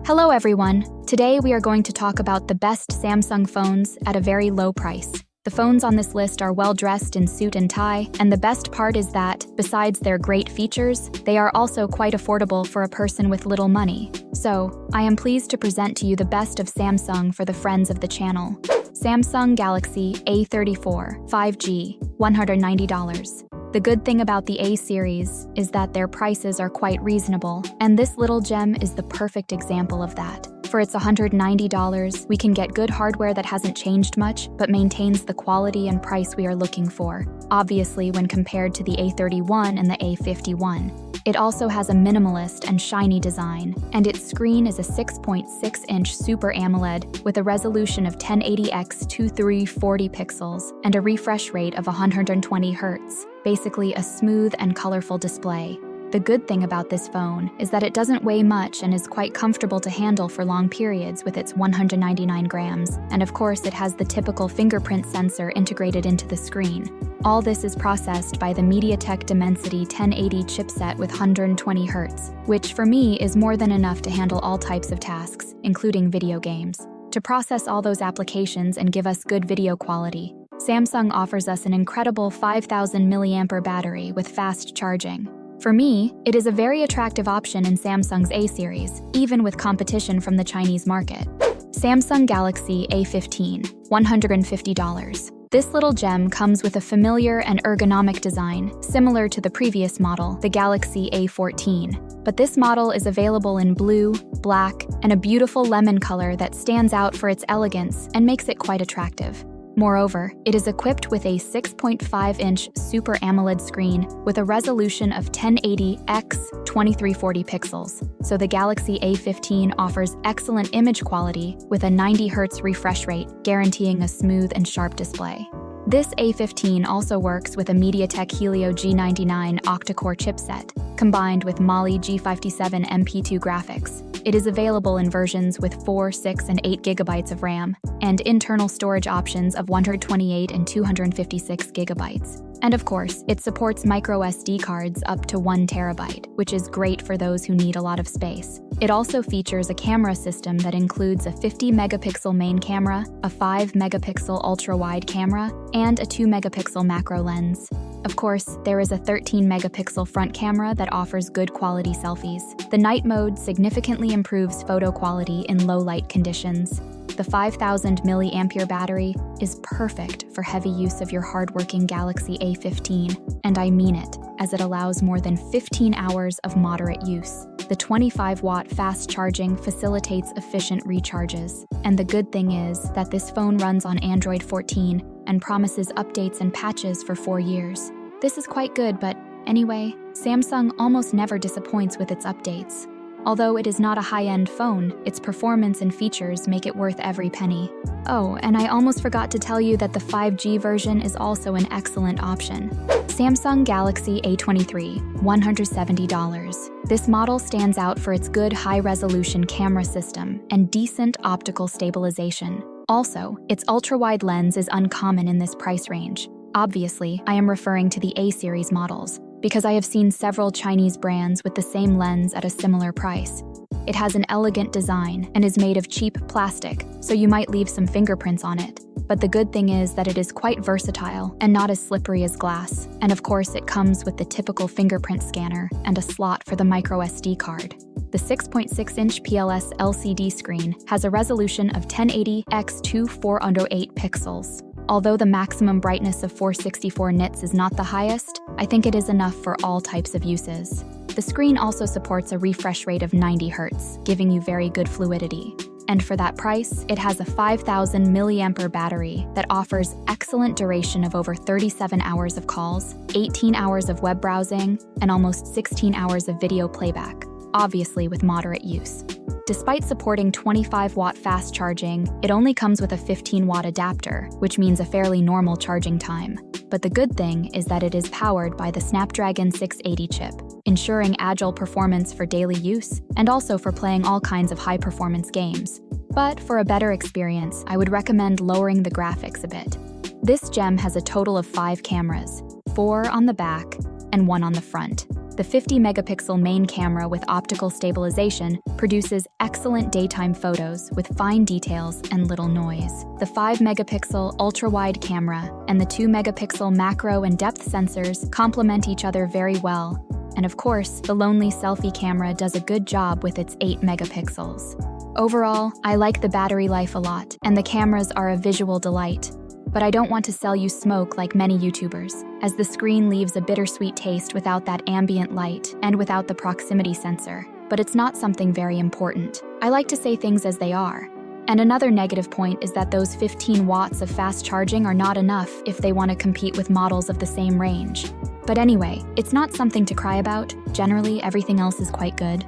Hello everyone! Today we are going to talk about the best Samsung phones at a very low price. The phones on this list are well dressed in suit and tie, and the best part is that, besides their great features, they are also quite affordable for a person with little money. So, I am pleased to present to you the best of Samsung for the friends of the channel. Samsung Galaxy A34 5G, $190. The good thing about the A series is that their prices are quite reasonable, and this little gem is the perfect example of that. For its $190, we can get good hardware that hasn't changed much, but maintains the quality and price we are looking for, obviously when compared to the A31 and the A51. It also has a minimalist and shiny design, and its screen is a 6.6-inch Super AMOLED with a resolution of 1080x2340 pixels and a refresh rate of 120 Hz, basically a smooth and colorful display. The good thing about this phone is that it doesn't weigh much and is quite comfortable to handle for long periods with its 199 grams, and of course it has the typical fingerprint sensor integrated into the screen. All this is processed by the MediaTek Dimensity 1080 chipset with 120 Hz, which for me is more than enough to handle all types of tasks, including video games. To process all those applications and give us good video quality, Samsung offers us an incredible 5000 mAh battery with fast charging. For me, it is a very attractive option in Samsung's A series, even with competition from the Chinese market. Samsung Galaxy A15, $150. This little gem comes with a familiar and ergonomic design, similar to the previous model, the Galaxy A14. But this model is available in blue, black, and a beautiful lemon color that stands out for its elegance and makes it quite attractive. Moreover, it is equipped with a 6.5-inch Super AMOLED screen with a resolution of 1080x2340 pixels, so the Galaxy A15 offers excellent image quality with a 90 Hz refresh rate, guaranteeing a smooth and sharp display. This A15 also works with a MediaTek Helio G99 octa-core chipset, combined with Mali G57 MP2 graphics. It is available in versions with 4, 6, and 8 GB of RAM, and internal storage options of 128 and 256 GB. And of course, it supports microSD cards up to 1 TB, which is great for those who need a lot of space. It also features a camera system that includes a 50-megapixel main camera, a 5-megapixel ultra-wide camera, and a 2-megapixel macro lens. Of course, there is a 13-megapixel front camera that offers good quality selfies. The night mode significantly improves photo quality in low-light conditions. The 5000 mAh battery is perfect for heavy use of your hardworking Galaxy A15, and I mean it, as it allows more than 15 hours of moderate use. The 25-watt fast charging facilitates efficient recharges, and the good thing is that this phone runs on Android 14 and promises updates and patches for 4 years. This is quite good, but anyway, Samsung almost never disappoints with its updates. Although it is not a high-end phone, its performance and features make it worth every penny. Oh, and I almost forgot to tell you that the 5G version is also an excellent option. Samsung Galaxy A23, $170. This model stands out for its good high-resolution camera system and decent optical stabilization. Also, its ultra-wide lens is uncommon in this price range. Obviously, I am referring to the A series models, because I have seen several Chinese brands with the same lens at a similar price. It has an elegant design and is made of cheap plastic, so you might leave some fingerprints on it. But the good thing is that it is quite versatile and not as slippery as glass. And of course, it comes with the typical fingerprint scanner and a slot for the microSD card. The 6.6-inch PLS LCD screen has a resolution of 1080x2408 pixels. Although the maximum brightness of 464 nits is not the highest, I think it is enough for all types of uses. The screen also supports a refresh rate of 90 Hz, giving you very good fluidity. And for that price, it has a 5000 mAh battery that offers excellent duration of over 37 hours of calls, 18 hours of web browsing, and almost 16 hours of video playback, obviously with moderate use. Despite supporting 25-watt fast charging, it only comes with a 15-watt adapter, which means a fairly normal charging time. But the good thing is that it is powered by the Snapdragon 680 chip, ensuring agile performance for daily use and also for playing all kinds of high-performance games. But for a better experience, I would recommend lowering the graphics a bit. This gem has a total of 5 cameras, 4 on the back and 1 on the front. The 50-megapixel main camera with optical stabilization produces excellent daytime photos with fine details and little noise. The 5-megapixel ultra-wide camera and the 2-megapixel macro and depth sensors complement each other very well. And of course, the lonely selfie camera does a good job with its 8 megapixels. Overall, I like the battery life a lot, and the cameras are a visual delight. But I don't want to sell you smoke like many YouTubers, as the screen leaves a bittersweet taste without that ambient light and without the proximity sensor. But it's not something very important. I like to say things as they are. And another negative point is that those 15 watts of fast charging are not enough if they want to compete with models of the same range. But anyway, it's not something to cry about. Generally, everything else is quite good.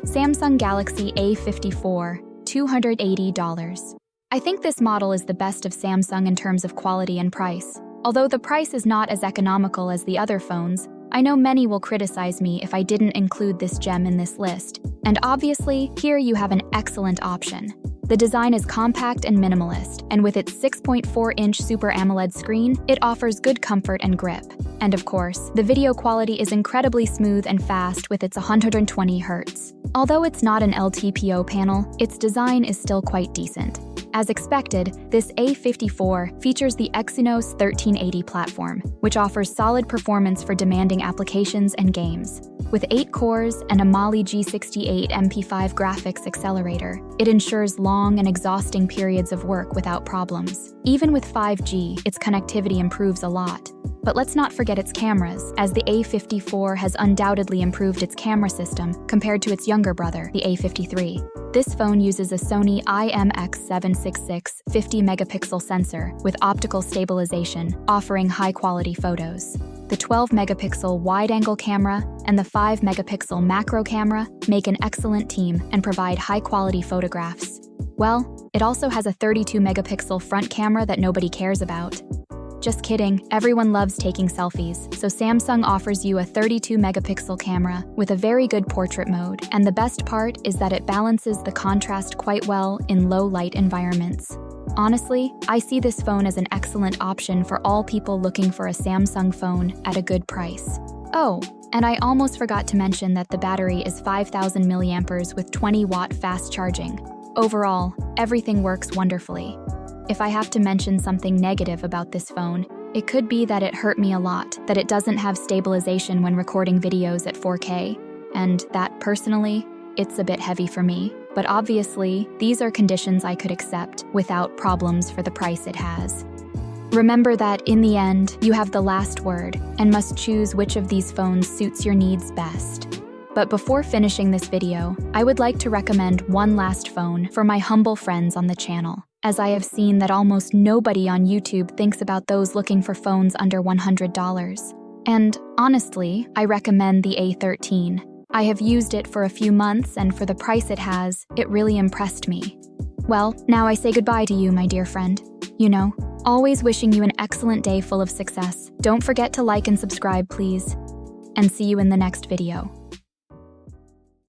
Samsung Galaxy A54, $280. I think this model is the best of Samsung in terms of quality and price. Although the price is not as economical as the other phones, I know many will criticize me if I didn't include this gem in this list. And obviously, here you have an excellent option. The design is compact and minimalist, and with its 6.4-inch Super AMOLED screen, it offers good comfort and grip. And of course, the video quality is incredibly smooth and fast with its 120 Hz. Although it's not an LTPO panel, its design is still quite decent. As expected, this A54 features the Exynos 1380 platform, which offers solid performance for demanding applications and games. With 8 cores and a Mali G68 MP5 graphics accelerator, it ensures long and exhausting periods of work without problems. Even with 5G, its connectivity improves a lot. But let's not forget its cameras, as the A54 has undoubtedly improved its camera system compared to its younger brother, the A53. This phone uses a Sony IMX766 50-megapixel sensor with optical stabilization, offering high-quality photos. The 12-megapixel wide-angle camera and the 5-megapixel macro camera make an excellent team and provide high-quality photographs. Well, it also has a 32-megapixel front camera that nobody cares about. Just kidding, everyone loves taking selfies, so Samsung offers you a 32-megapixel camera with a very good portrait mode, and the best part is that it balances the contrast quite well in low-light environments. Honestly, I see this phone as an excellent option for all people looking for a Samsung phone at a good price. Oh, and I almost forgot to mention that the battery is 5,000 milliamperes with 20-watt fast charging. Overall, everything works wonderfully. If I have to mention something negative about this phone, it could be that it hurt me a lot, that it doesn't have stabilization when recording videos at 4K, and that, personally, it's a bit heavy for me. But obviously, these are conditions I could accept without problems for the price it has. Remember that, in the end, you have the last word, and must choose which of these phones suits your needs best. But before finishing this video, I would like to recommend one last phone for my humble friends on the channel, as I have seen that almost nobody on YouTube thinks about those looking for phones under $100. And honestly, I recommend the A13. I have used it for a few months, and for the price it has, it really impressed me. Well, now I say goodbye to you, my dear friend. You know, always wishing you an excellent day full of success. Don't forget to like and subscribe, please. And see you in the next video.